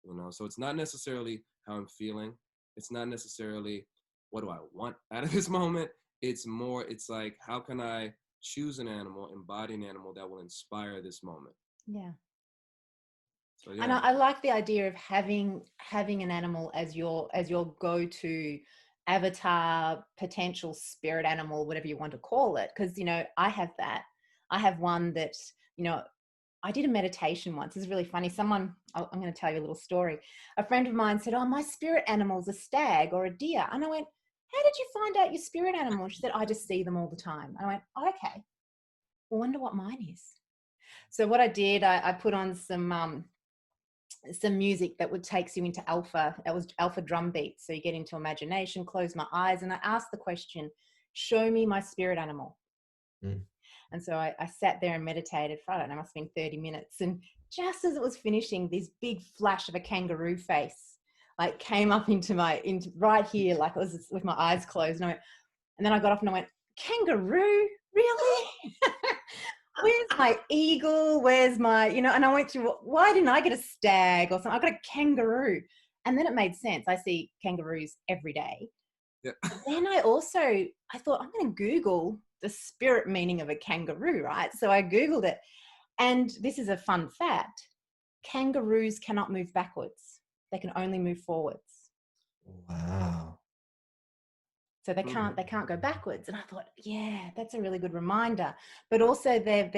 You know, so it's not necessarily how I'm feeling. It's not necessarily what do I want out of this moment. It's more, it's like, how can I choose an animal, embody an animal that will inspire this moment? Yeah. So And yeah. I like the idea of having an animal as your go-to avatar, potential spirit animal, whatever you want to call it. Because, you know, I have that. I have one that, you know, I did a meditation once. It's really funny. I'm going to tell you a little story. A friend of mine said, "Oh, my spirit animal's a stag or a deer." And I went, "How did you find out your spirit animal?" She said, "I just see them all the time." I went, oh, "Okay. Well, wonder what mine is." So what I did, I put on some music that would takes you into alpha. That was alpha drum beats. So you get into imagination, close my eyes, and I asked the question, "Show me my spirit animal." Mm. And so I sat there and meditated for, I don't know, it must have been 30 minutes. And just as it was finishing, this big flash of a kangaroo face like came up into right here, like I was with my eyes closed. And then I got off and I went, "Kangaroo? Really?" Where's my eagle? Where's my, you know, and I went through, why didn't I get a stag or something? I got a kangaroo. And then it made sense. I see kangaroos every day. Yeah. Then I thought, I'm going to Google the spirit meaning of a kangaroo, right? So I Googled it. And this is a fun fact. Kangaroos cannot move backwards. They can only move forwards. Wow. So they can't go backwards. And I thought, yeah, that's a really good reminder. But also they're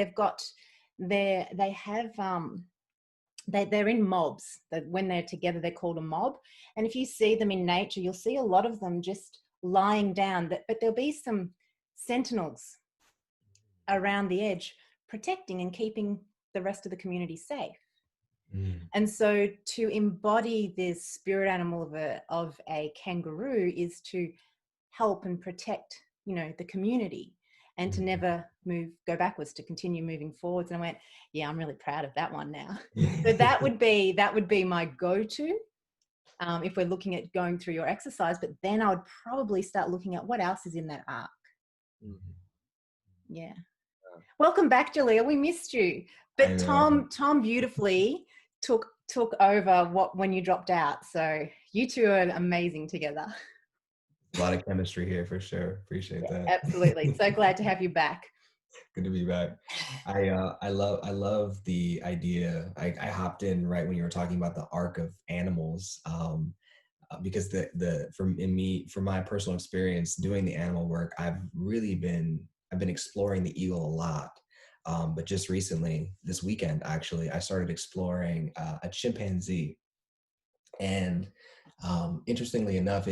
in mobs. That when they're together, they're called a mob. And if you see them in nature, you'll see a lot of them just lying down. But there'll be some sentinels around the edge protecting and keeping the rest of the community safe. Mm. And so to embody this spirit animal of a kangaroo is to help and protect, you know, the community, and to never go backwards, to continue moving forwards. And I went, yeah, I'm really proud of that one now. So that would be my go-to if we're looking at going through your exercise. But then I would probably start looking at what else is in that arc. Mhm. Yeah. Welcome back, Jaleel. We missed you. But Tom beautifully took over when you dropped out. So you two are amazing together. A lot of chemistry here for sure. Appreciate that. Absolutely. So glad to have you back. Good to be back. I love the idea. I hopped in right when you were talking about the arc of animals, because from my personal experience doing the animal work, I've been exploring the eagle a lot. But just recently, this weekend actually, I started exploring a chimpanzee. And interestingly enough,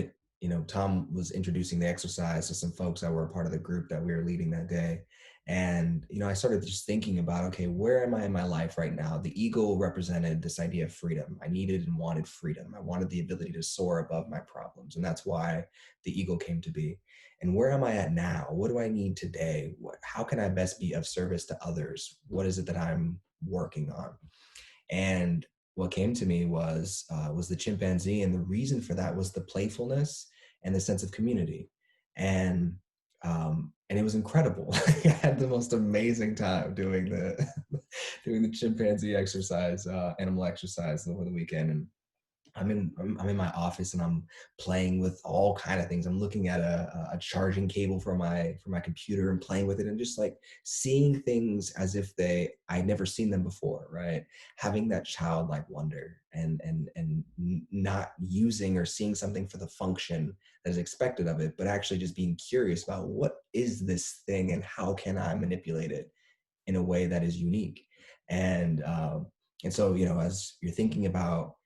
Tom was introducing the exercise to some folks that were a part of the group that we were leading that day. And, I started just thinking about, okay, where am I in my life right now? The eagle represented this idea of freedom. I needed and wanted freedom. I wanted the ability to soar above my problems. And that's why the eagle came to be. And where am I at now? What do I need today? How can I best be of service to others? What is it that I'm working on? And what came to me was the chimpanzee, and the reason for that was the playfulness and the sense of community, and it was incredible. I had the most amazing time doing the doing the chimpanzee exercise, animal exercise over the weekend. And I'm in my office and I'm playing with all kind of things. I'm looking at a charging cable for my computer and playing with it, and just like seeing things as if I'd never seen them before, right? Having that childlike wonder and not using or seeing something for the function that is expected of it, but actually just being curious about what is this thing and how can I manipulate it in a way that is unique. And so, as you're thinking about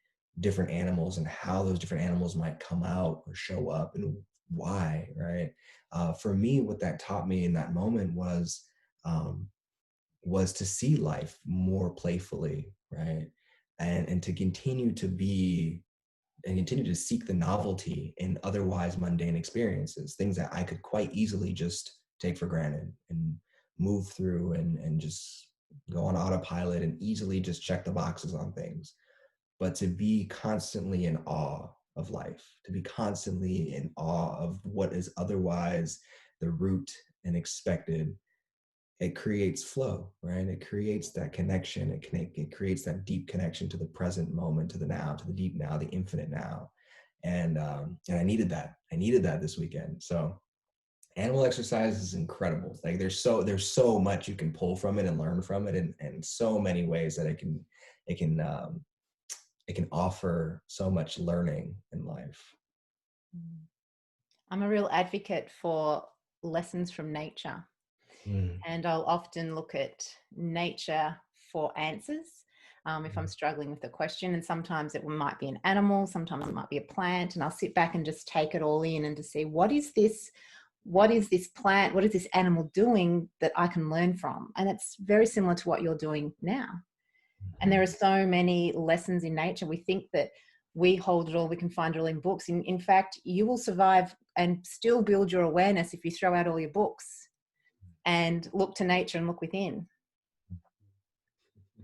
different animals and how those different animals might come out or show up and why, right? For me, what that taught me in that moment was to see life more playfully, right? And to continue to be and continue to seek the novelty in otherwise mundane experiences, things that I could quite easily just take for granted and move through and just go on autopilot and easily just check the boxes on things. But to be constantly in awe of life, to be constantly in awe of what is otherwise the root and expected, it creates flow, right? It creates that connection. It creates that deep connection to the present moment, to the now, to the deep now, the infinite now. And I needed that. I needed that this weekend. So animal exercise is incredible. Like there's so much you can pull from it and learn from it, and so many ways that it can offer so much learning in life. I'm a real advocate for lessons from nature. And I'll often look at nature for answers if I'm struggling with a question. And sometimes it might be an animal, sometimes it might be a plant. And I'll sit back and just take it all in and to see what is this plant, what is this animal doing that I can learn from? And it's very similar to what you're doing now. And there are so many lessons in nature. We think that we hold it all, we can find it all in books. In fact, you will survive and still build your awareness if you throw out all your books and look to nature and look within.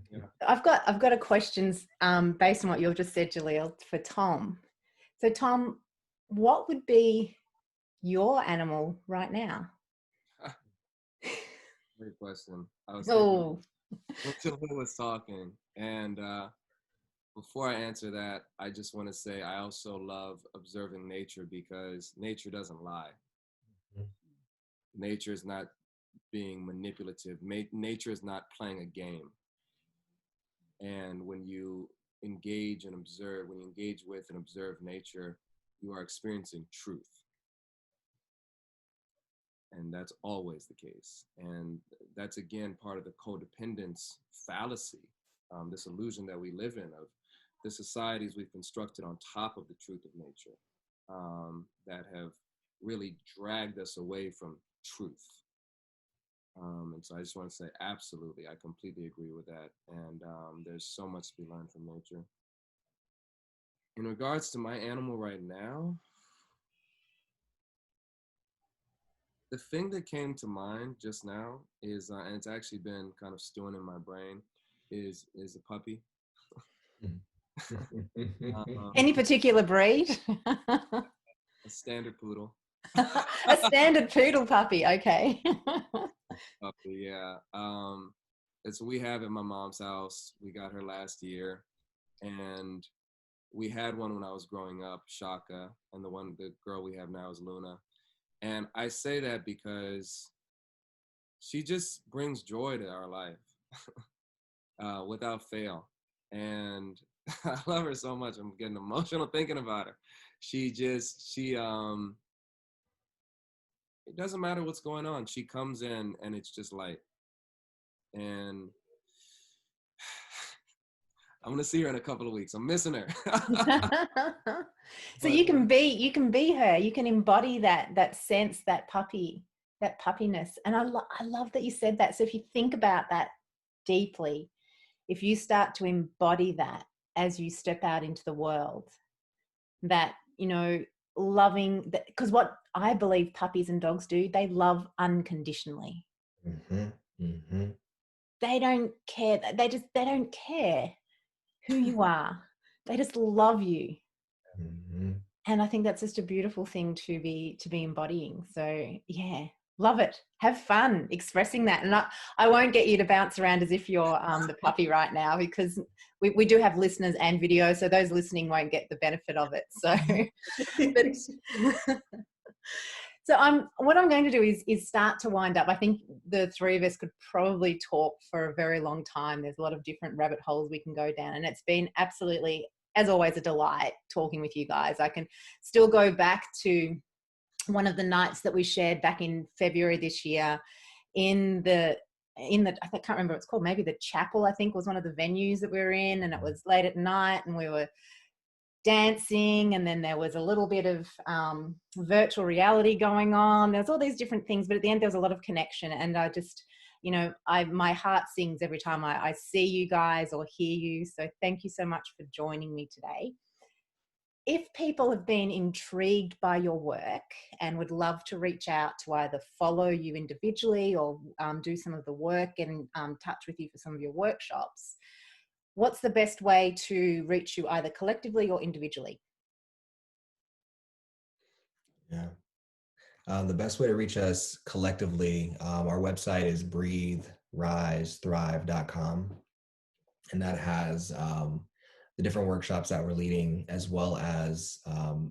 Yeah. I've got a questions based on what you've just said, Jaleel, for Tom. So Tom, what would be your animal right now? Great question. I was Oh, thinking when Jaleel was talking, and before I answer that, I just want to say I also love observing nature because nature doesn't lie. Nature is not being manipulative. Nature is not playing a game. And when you engage and observe, when you engage with and observe nature, you are experiencing truth. And that's always the case. And that's, again, part of the codependence fallacy, this illusion that we live in of the societies we've constructed on top of the truth of nature that have really dragged us away from truth. And so I just want to say, absolutely, I completely agree with that. And there's so much to be learned from nature. In regards to my animal right now, the thing that came to mind just now is, and it's actually been kind of stewing in my brain, is a puppy. any particular breed? A standard poodle. A standard poodle puppy, okay. Puppy, yeah. It's we have at my mom's house. We got her last year, and we had one when I was growing up, Shaka, and the girl we have now is Luna. And I say that because she just brings joy to our life without fail. And I love her so much. I'm getting emotional thinking about her. It doesn't matter what's going on. She comes in and it's just light. And I'm going to see her in a couple of weeks. I'm missing her. So you can be her. You can embody that sense, that puppiness. And I love that you said that. So if you think about that deeply, if you start to embody that as you step out into the world, that, loving, because what I believe puppies and dogs do, they love unconditionally. They don't care. They don't care who you are. They just love you. And I think that's just a beautiful thing to be embodying. So yeah, love it. Have fun expressing that. And I won't get you to bounce around as if you're the puppy right now, because we do have listeners and video, so those listening won't get the benefit of it. So, what I'm going to do is start to wind up. I think the three of us could probably talk for a very long time. There's a lot of different rabbit holes we can go down, and it's been absolutely, as always, a delight talking with you guys. I can still go back to one of the nights that we shared back in February this year in the I can't remember what it's called, maybe the chapel, I think, was one of the venues that we were in, and it was late at night and we were dancing, and then there was a little bit of virtual reality going on. There's all these different things, but at the end there was a lot of connection, and I just, my heart sings every time I see you guys or hear you. So thank you so much for joining me today. if people have been intrigued by your work and would love to reach out to either follow you individually or do some of the work, get in touch with you for some of your workshops, what's the best way to reach you either collectively or individually? Yeah. The best way to reach us collectively, our website is breatheriseThrive.com. And that has the different workshops that we're leading, as well as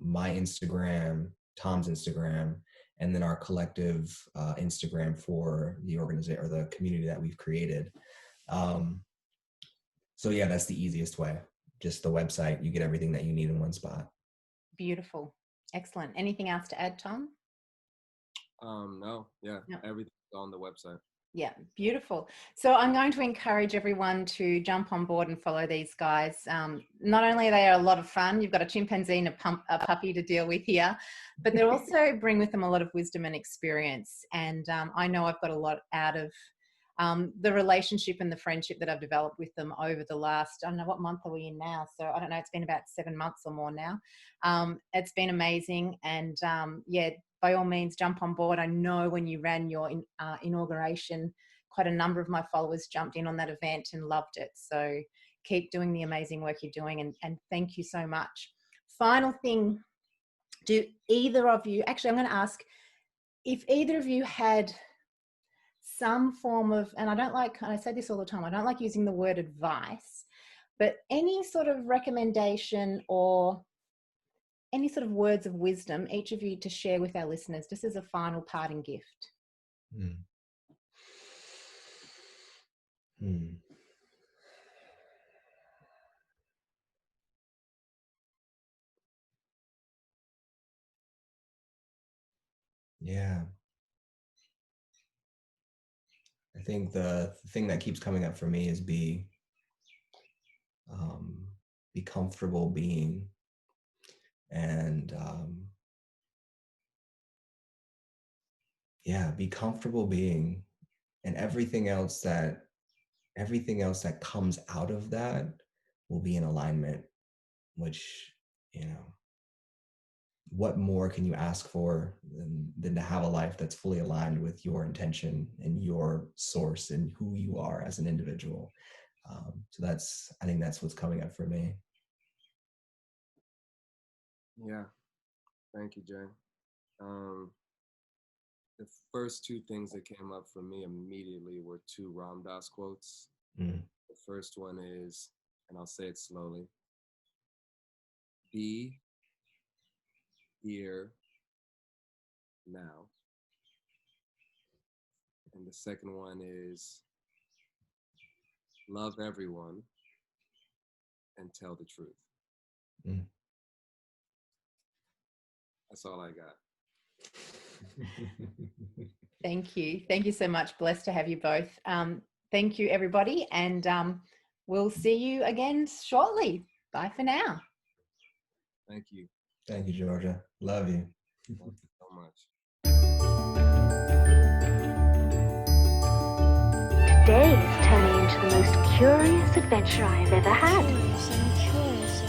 my Instagram, Tom's Instagram, and then our collective Instagram for the organization or the community that we've created. So yeah, that's the easiest way. Just the website. You get everything that you need in one spot. Beautiful. Excellent. Anything else to add, Tom? No. Everything's on the website. Yeah, beautiful. So I'm going to encourage everyone to jump on board and follow these guys. Not only are they a lot of fun, you've got a chimpanzee and a puppy to deal with here, but they also bring with them a lot of wisdom and experience. And I know I've got a lot out of the relationship and the friendship that I've developed with them over the last, I don't know, what month are we in now? So I don't know, it's been about 7 months or more now. It's been amazing. And yeah, by all means, jump on board. I know when you ran your inauguration, quite a number of my followers jumped in on that event and loved it. So keep doing the amazing work you're doing, and thank you so much. Final thing, do either of you, actually I'm going to ask if either of you had some form of, and I say this all the time, I don't like using the word advice, but any sort of recommendation or any sort of words of wisdom, each of you to share with our listeners, just as a final parting gift. Yeah. I think the thing that keeps coming up for me is be comfortable being, and be comfortable being, and everything else that comes out of that will be in alignment, which, what more can you ask for than to have a life that's fully aligned with your intention and your source and who you are as an individual. So I think that's what's coming up for me. Yeah, thank you, Jay. The first two things that came up for me immediately were two Ram Dass quotes. The first one is, and I'll say it slowly, be here now. And the second one is, love everyone and tell the truth. That's all I got. Thank you. Thank you so much. Blessed to have you both. Thank you, everybody. And we'll see you again shortly. Bye for now. Thank you. Thank you, Georgia. Love you. Thank you so much. Today is turning into the most curious adventure I have ever had. Curious and curious